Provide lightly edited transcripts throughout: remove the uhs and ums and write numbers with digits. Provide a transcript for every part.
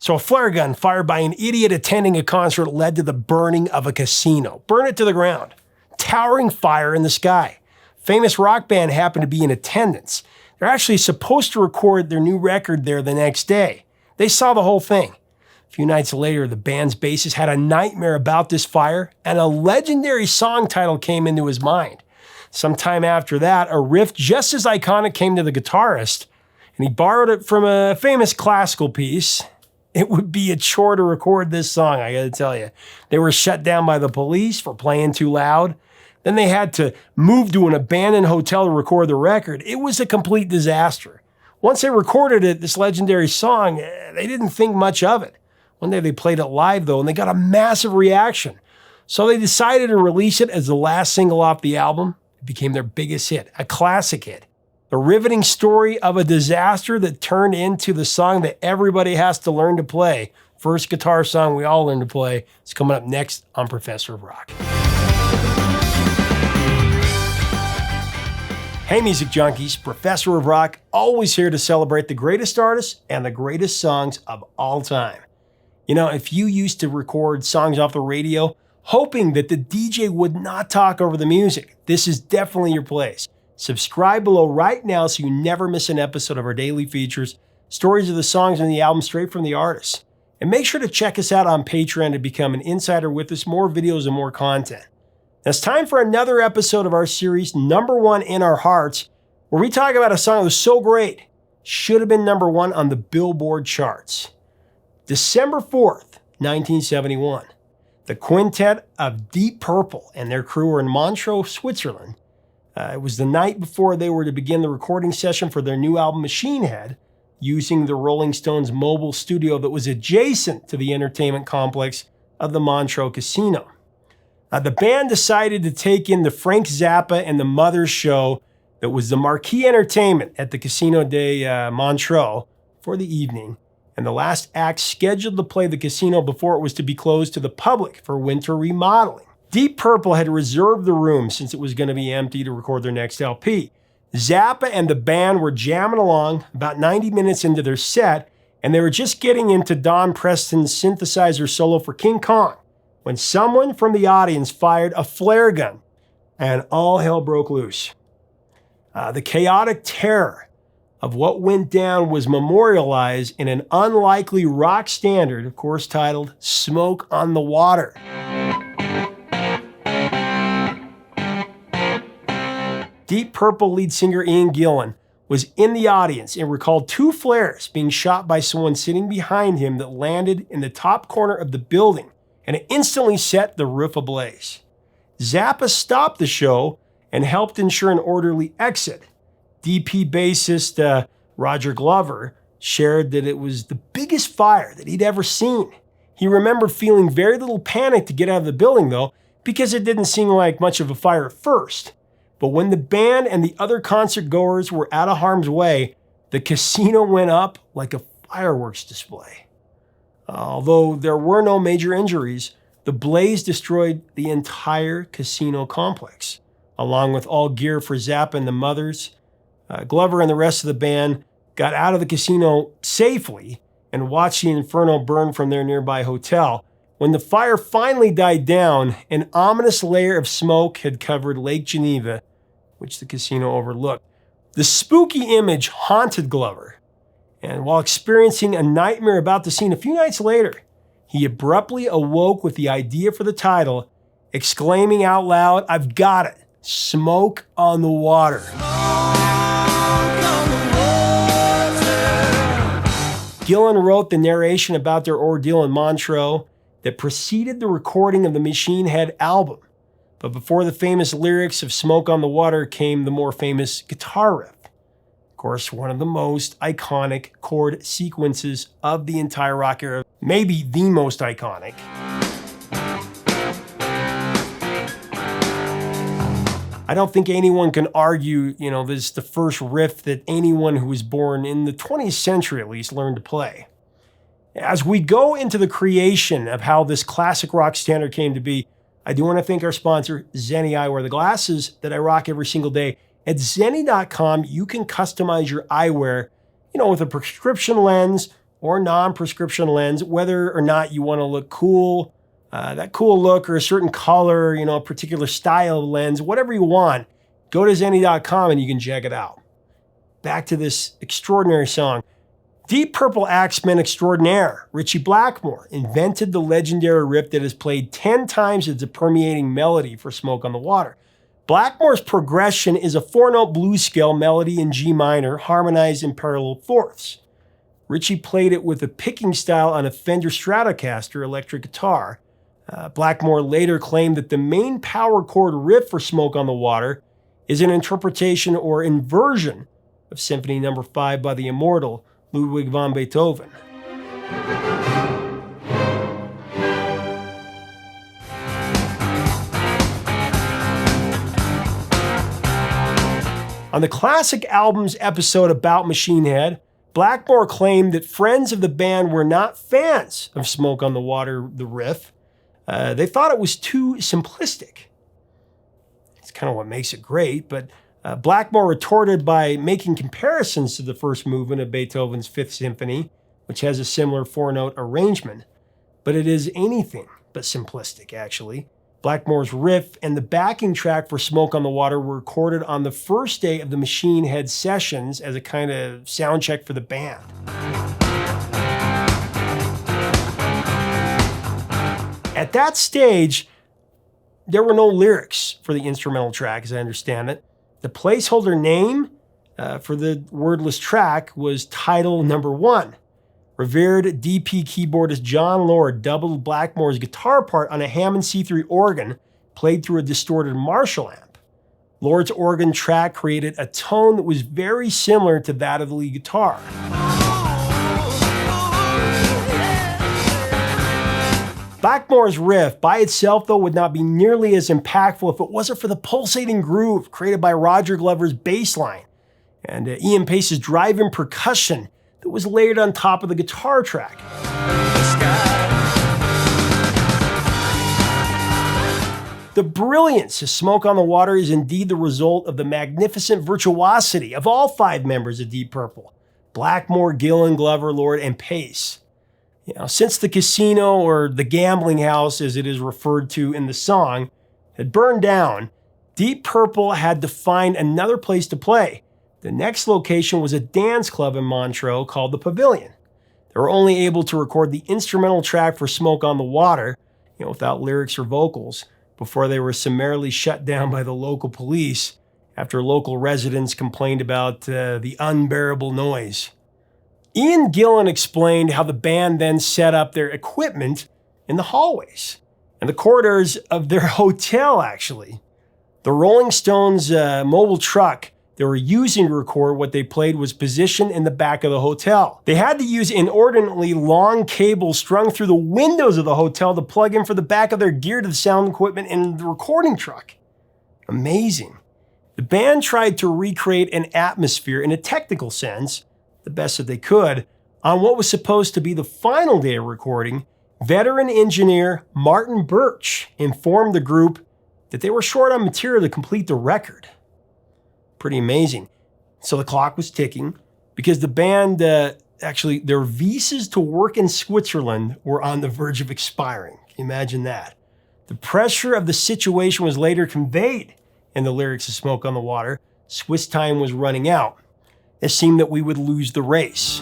So a flare gun fired by an idiot attending a concert led to the burning of a casino. Burn it to the ground. Towering fire in the sky. Famous rock band happened to be in attendance. They're actually supposed to record their new record there the next day. They saw the whole thing. A few nights later, the band's bassist had a nightmare about this fire, and a legendary song title came into his mind. Sometime after that, a riff just as iconic came to the guitarist, and he borrowed it from a famous classical piece. It would be a chore to record this song, I gotta tell you. They were shut down by the police for playing too loud. Then they had to move to an abandoned hotel to record the record. It was a complete disaster. Once they recorded it, this legendary song, they didn't think much of it. One day they played it live though, and they got a massive reaction. So they decided to release it as the last single off the album. It became their biggest hit, a classic hit. The riveting story of a disaster that turned into the song that everybody has to learn to play. First guitar song we all learn to play. It's coming up next on Professor of Rock. Hey music junkies, Professor of Rock, always here to celebrate the greatest artists and the greatest songs of all time. You know, if you used to record songs off the radio, hoping that the DJ would not talk over the music, this is definitely your place. Subscribe below right now so you never miss an episode of our daily features, stories of the songs and the album straight from the artists. And make sure to check us out on Patreon to become an insider with us, more videos and more content. Now it's time for another episode of our series, Number One in Our Hearts, where we talk about a song that was so great, should have been number one on the Billboard charts. December 4th, 1971, the quintet of Deep Purple and their crew were in Montreux, Switzerland. It was the night before they were to begin the recording session for their new album, Machine Head, using the Rolling Stones mobile studio that was adjacent to the entertainment complex of the Montreux Casino. The band decided to take in the Frank Zappa and the Mothers show that was the marquee entertainment at the Casino de Montreux for the evening, and the last act scheduled to play the casino before it was to be closed to the public for winter remodeling. Deep Purple had reserved the room since it was going to be empty to record their next LP. Zappa and the band were jamming along about 90 minutes into their set, and they were just getting into Don Preston's synthesizer solo for King Kong, when someone from the audience fired a flare gun, and all hell broke loose. The chaotic terror of what went down was memorialized in an unlikely rock standard, of course titled Smoke on the Water. Deep Purple lead singer Ian Gillen was in the audience and recalled two flares being shot by someone sitting behind him that landed in the top corner of the building, and it instantly set the roof ablaze. Zappa stopped the show and helped ensure an orderly exit. DP bassist Roger Glover shared that it was the biggest fire that he'd ever seen. He remembered feeling very little panic to get out of the building though, because it didn't seem like much of a fire at first. But when the band and the other concert goers were out of harm's way, the casino went up like a fireworks display. Although there were no major injuries, the blaze destroyed the entire casino complex, along with all gear for Zappa and the Mothers. Glover and the rest of the band got out of the casino safely and watched the inferno burn from their nearby hotel. When the fire finally died down, an ominous layer of smoke had covered Lake Geneva, which the casino overlooked. The spooky image haunted Glover, and while experiencing a nightmare about the scene a few nights later, he abruptly awoke with the idea for the title, exclaiming out loud, "I've got it, Smoke on the Water." Gillen wrote the narration about their ordeal in Montreux that preceded the recording of the Machine Head album. But before the famous lyrics of Smoke on the Water came the more famous guitar riff. Of course, one of the most iconic chord sequences of the entire rock era, maybe the most iconic. I don't think anyone can argue, this is the first riff that anyone who was born in the 20th century at least learned to play. As we go into the creation of how this classic rock standard came to be, I do want to thank our sponsor, Zenni Eyewear, the glasses that I rock every single day. At Zenni.com, you can customize your eyewear, with a prescription lens or non-prescription lens, whether or not you want to look cool, that cool look or a certain color, a particular style of lens, whatever you want, go to zenny.com and you can check it out. Back to this extraordinary song. Deep Purple axeman extraordinaire, Ritchie Blackmore, invented the legendary riff that is played 10 times as a permeating melody for Smoke on the Water. Blackmore's progression is a 4-note blues scale melody in G minor, harmonized in parallel fourths. Ritchie played it with a picking style on a Fender Stratocaster electric guitar. Blackmore later claimed that the main power chord riff for Smoke on the Water is an interpretation or inversion of Symphony No. 5 by the immortal Ludwig van Beethoven. On the Classic Albums episode about Machine Head, Blackmore claimed that friends of the band were not fans of Smoke on the Water, the riff. They thought it was too simplistic. It's kind of what makes it great, but Blackmore retorted by making comparisons to the first movement of Beethoven's Fifth Symphony, which has a similar 4-note arrangement. But it is anything but simplistic, actually. Blackmore's riff and the backing track for Smoke on the Water were recorded on the first day of the Machine Head sessions as a kind of sound check for the band. At that stage, there were no lyrics for the instrumental track, as I understand it. The placeholder name for the wordless track was Title No. 1. Revered DP keyboardist John Lord doubled Blackmore's guitar part on a Hammond C3 organ played through a distorted Marshall amp. Lord's organ track created a tone that was very similar to that of the lead guitar. Blackmore's riff by itself, though, would not be nearly as impactful if it wasn't for the pulsating groove created by Roger Glover's bass line and Ian Pace's drive-in percussion that was layered on top of the guitar track. The brilliance of Smoke on the Water is indeed the result of the magnificent virtuosity of all 5 members of Deep Purple: Blackmore, Gillen, Glover, Lord, and Pace. Since the casino, or the gambling house as it is referred to in the song, had burned down, Deep Purple had to find another place to play. The next location was a dance club in Montreux called the Pavilion. They were only able to record the instrumental track for Smoke on the Water, without lyrics or vocals, before they were summarily shut down by the local police after local residents complained about the unbearable noise. Ian Gillen explained how the band then set up their equipment in the hallways and the corridors of their hotel, actually. The Rolling Stones mobile truck they were using to record what they played was positioned in the back of the hotel. They had to use inordinately long cables strung through the windows of the hotel to plug in for the back of their gear to the sound equipment in the recording truck. Amazing. The band tried to recreate an atmosphere in a technical sense, the best that they could, on what was supposed to be the final day of recording. Veteran engineer Martin Birch informed the group that they were short on material to complete the record. Pretty amazing. So the clock was ticking because the band, their visas to work in Switzerland were on the verge of expiring. Can you imagine that? The pressure of the situation was later conveyed in the lyrics of Smoke on the Water. Swiss time was running out. It seemed that we would lose the race.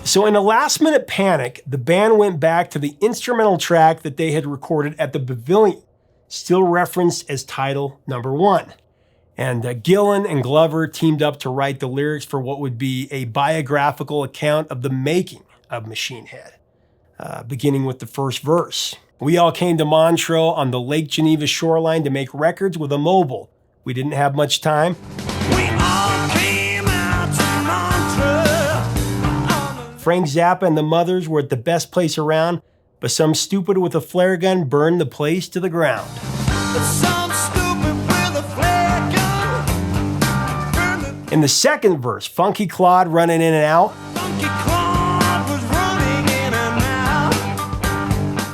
So in a last-minute panic, the band went back to the instrumental track that they had recorded at the Pavilion, still referenced as Title No. 1. And Gillen and Glover teamed up to write the lyrics for what would be a biographical account of the making of Machine Head, beginning with the first verse. We all came to Montreux on the Lake Geneva shoreline to make records with a mobile. We didn't have much time. We all came out to Montreux. Frank Zappa and the Mothers were at the best place around, but some stupid with a flare gun burned the place to the ground. In the second verse, Funky Claude running in and out.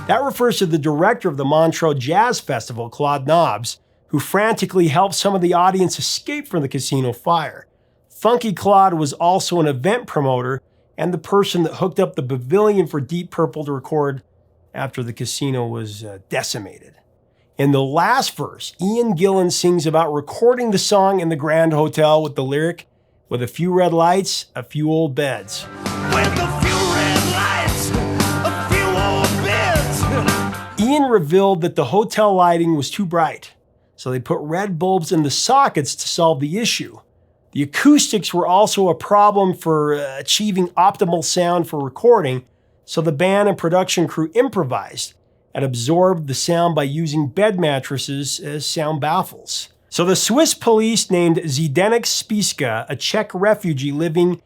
That refers to the director of the Montreux Jazz Festival, Claude Nobbs, who frantically helped some of the audience escape from the casino fire. Funky Claude was also an event promoter and the person that hooked up the pavilion for Deep Purple to record after the casino was decimated. In the last verse, Ian Gillen sings about recording the song in the Grand Hotel with the lyric, "With a few red lights, a few old beds." With a few red lights, a few old beds. Ian revealed that the hotel lighting was too bright, so they put red bulbs in the sockets to solve the issue. The acoustics were also a problem for achieving optimal sound for recording, so the band and production crew improvised and absorbed the sound by using bed mattresses as sound baffles. So the Swiss police named Zdeněk Spiska, a Czech refugee living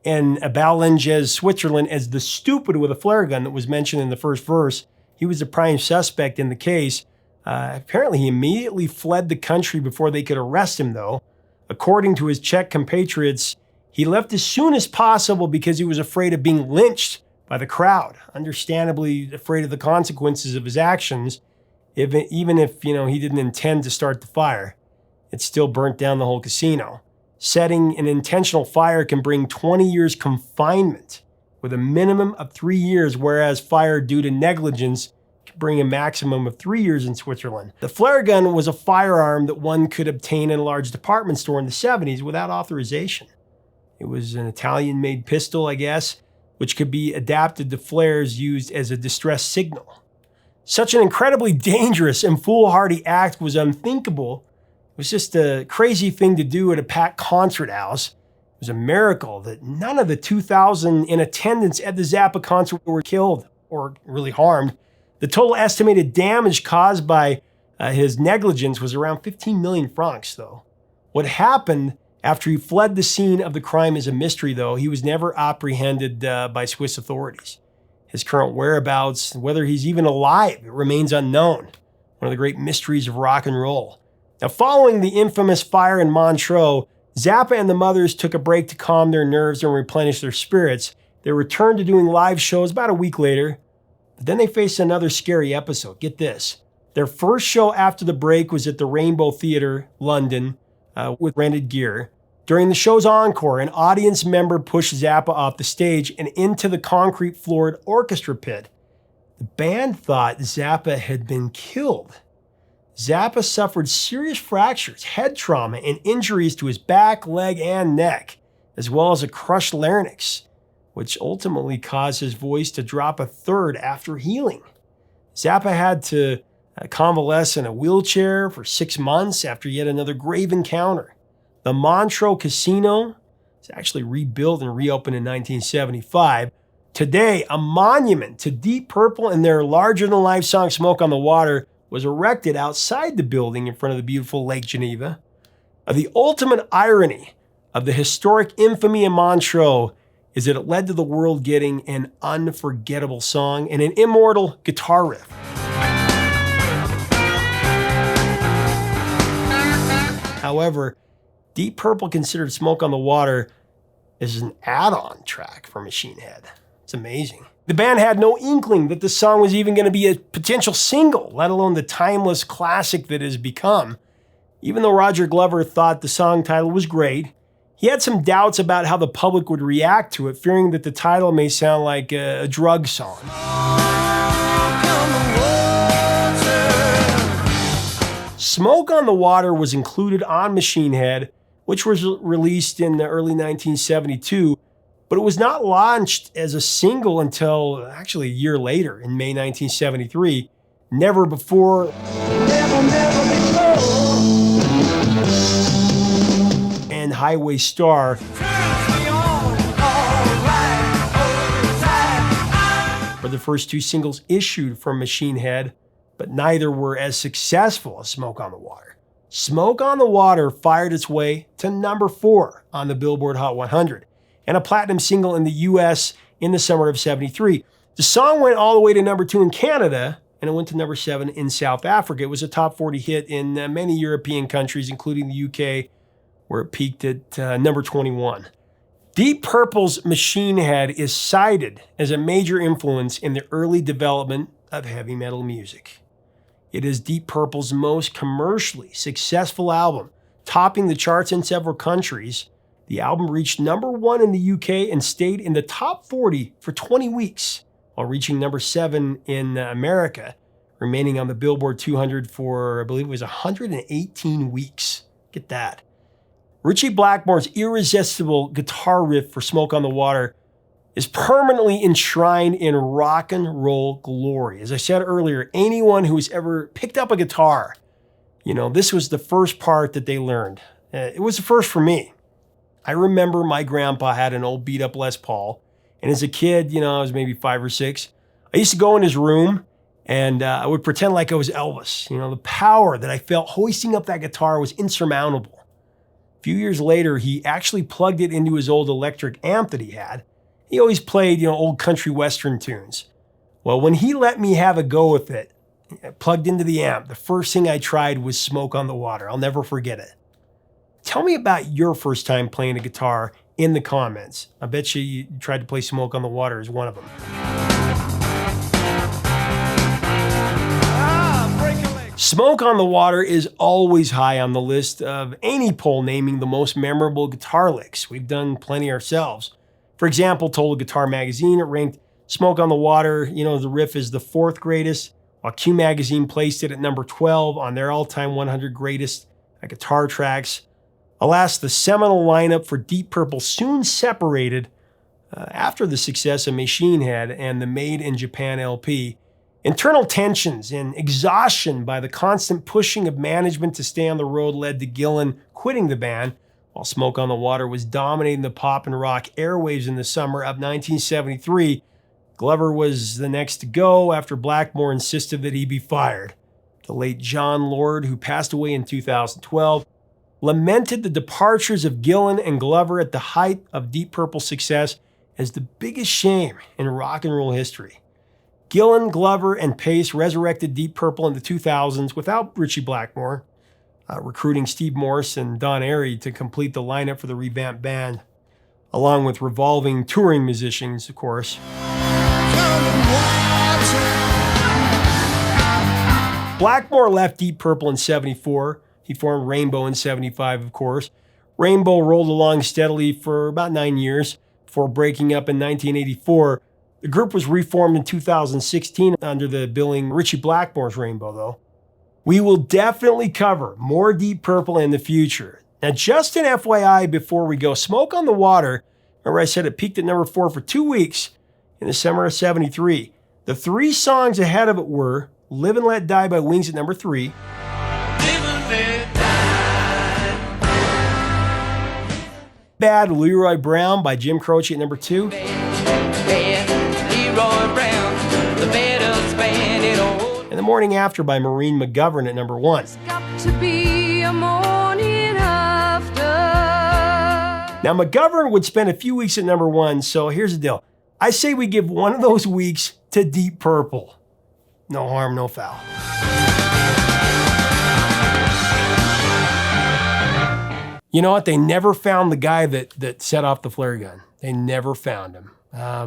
in Balenges, Switzerland, as the stupid with a flare gun that was mentioned in the first verse. He was the prime suspect in the case. Apparently, he immediately fled the country before they could arrest him, though. According to his Czech compatriots, he left as soon as possible because he was afraid of being lynched by the crowd, understandably afraid of the consequences of his actions, even if he didn't intend to start the fire. It still burnt down the whole casino. Setting an intentional fire can bring 20 years confinement with a minimum of 3 years, whereas fire due to negligence can bring a maximum of 3 years in Switzerland. The flare gun was a firearm that one could obtain in a large department store in the 70s without authorization. It was an Italian-made pistol, I guess, which could be adapted to flares used as a distress signal. Such an incredibly dangerous and foolhardy act was unthinkable. It was just a crazy thing to do at a packed concert house. It was a miracle that none of the 2,000 in attendance at the Zappa concert were killed or really harmed. The total estimated damage caused by his negligence was around 15 million francs, though. What happened after he fled the scene of the crime is a mystery, though. He was never apprehended by Swiss authorities. His current whereabouts, whether he's even alive, it remains unknown. One of the great mysteries of rock and roll. Now, following the infamous fire in Montreux, Zappa and the Mothers took a break to calm their nerves and replenish their spirits. They returned to doing live shows about a week later, but then they faced another scary episode. Get this. Their first show after the break was at the Rainbow Theatre, London, with rented gear. During the show's encore, an audience member pushed Zappa off the stage and into the concrete-floored orchestra pit. The band thought Zappa had been killed. Zappa suffered serious fractures, head trauma, and injuries to his back, leg, and neck, as well as a crushed larynx, which ultimately caused his voice to drop a third after healing. Zappa had to convalesce in a wheelchair for 6 months after yet another grave encounter. The Montreux Casino was actually rebuilt and reopened in 1975. Today, a monument to Deep Purple and their larger-than-life song Smoke on the Water was erected outside the building in front of the beautiful Lake Geneva. The ultimate irony of the historic infamy in Montreux is that it led to the world getting an unforgettable song and an immortal guitar riff. However, Deep Purple considered Smoke on the Water as an add-on track for Machine Head. It's amazing. The band had no inkling that the song was even going to be a potential single, let alone the timeless classic that it has become. Even though Roger Glover thought the song title was great, he had some doubts about how the public would react to it, fearing that the title may sound like a drug song. Smoke on the Water was included on Machine Head, which was released in the early 1972, but it was not launched as a single until actually a year later, in May 1973. Never Before, never before, and Highway Star were the first two singles issued from Machine Head, but neither were as successful as Smoke on the Water. Smoke on the Water fired its way to number 4 on the Billboard Hot 100 and a platinum single in the US in the summer of '73. The song went all the way to number 2 in Canada, and it went to number 7 in South Africa. It was a top 40 hit in many European countries, including the UK, where it peaked at number 21. Deep Purple's Machine Head is cited as a major influence in the early development of heavy metal music. It is Deep Purple's most commercially successful album, topping the charts in several countries. The album reached #1 in the UK and stayed in the top 40 for 20 weeks, while reaching #7 in America, remaining on the Billboard 200 for, I believe it was 118 weeks. Get that. Ritchie Blackmore's irresistible guitar riff for Smoke on the Water is permanently enshrined in rock and roll glory. As I said earlier, anyone who's ever picked up a guitar, this was the first part that they learned. It was the first for me. I remember my grandpa had an old beat up Les Paul, and as a kid, I was maybe 5 or 6, I used to go in his room and I would pretend like I was Elvis. The power that I felt hoisting up that guitar was insurmountable. A few years later, he actually plugged it into his old electric amp that he had. He always played, old country western tunes. Well, when he let me have a go with it, plugged into the amp, the first thing I tried was Smoke on the Water. I'll never forget it. Tell me about your first time playing a guitar in the comments. I bet you tried to play Smoke on the Water as one of them. Smoke on the Water is always high on the list of any poll naming the most memorable guitar licks. We've done plenty ourselves. For example, Total Guitar Magazine ranked Smoke on the Water, the riff is the 4th greatest, while Q Magazine placed it at #12 on their all-time 100 greatest guitar tracks. Alas, the seminal lineup for Deep Purple soon separated after the success of Machine Head and the Made in Japan LP. Internal tensions and exhaustion by the constant pushing of management to stay on the road led to Gillen quitting the band, while Smoke on the Water was dominating the pop and rock airwaves in the summer of 1973. Glover was the next to go after Blackmore insisted that he be fired. The late John Lord, who passed away in 2012, lamented the departures of Gillen and Glover at the height of Deep Purple's success as the biggest shame in rock and roll history. Gillen, Glover, and Pace resurrected Deep Purple in the 2000s without Ritchie Blackmore, recruiting Steve Morse and Don Airey to complete the lineup for the revamped band, along with revolving touring musicians, of course. Blackmore left Deep Purple in '74. He formed Rainbow in '75, of course. Rainbow rolled along steadily for about 9 years before breaking up in 1984. The group was reformed in 2016 under the billing Ritchie Blackmore's Rainbow, though. We will definitely cover more Deep Purple in the future. Now, just an FYI before we go, Smoke on the Water, remember I said it peaked at #4 for 2 weeks in the summer of '73. The 3 songs ahead of it were Live and Let Die by Wings at #3, Bad Leroy Brown by Jim Croce at #2, and The Morning After by Maureen McGovern at #1. Now, McGovern would spend a few weeks at #1, so here's the deal. I say we give one of those weeks to Deep Purple. No harm, no foul. You know what? They never found the guy that set off the flare gun. They never found him.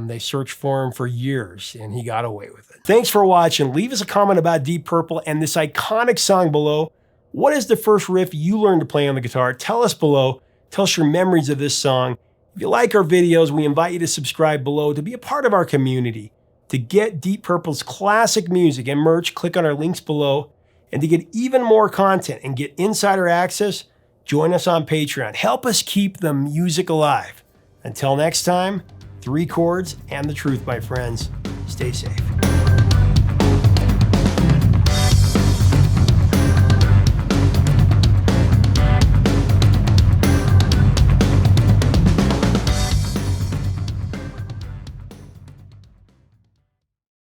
They searched for him for years, and he got away with it. Thanks for watching. Leave us a comment about Deep Purple and this iconic song below. What is the first riff you learned to play on the guitar? Tell us below. Tell us your memories of this song. If you like our videos, we invite you to subscribe below to be a part of our community. To get Deep Purple's classic music and merch, click on our links below. And to get even more content and get insider access, join us on Patreon. Help us keep the music alive. Until next time, 3 chords and the truth, my friends. Stay safe.